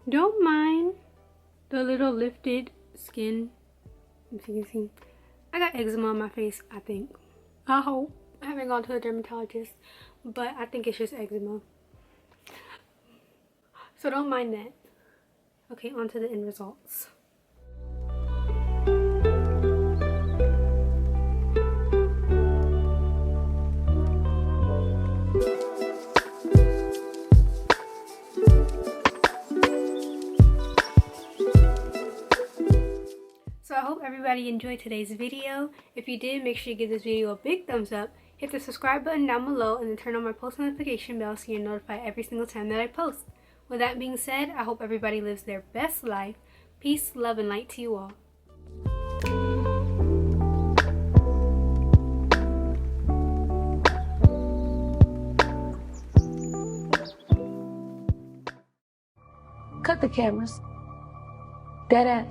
Don't mind the little lifted skin. If you can see, I got eczema on my face, I think. I hope. I haven't gone to a dermatologist, but I think it's just eczema. So don't mind that. Okay, on to the end results. So I hope everybody enjoyed today's video. If you did, make sure you give this video a big thumbs up. Hit the subscribe button down below and then turn on my post notification bell so you're notified every single time that I post. With that being said, I hope everybody lives their best life. Peace, love, and light to you all. Cut the cameras. Dead ass.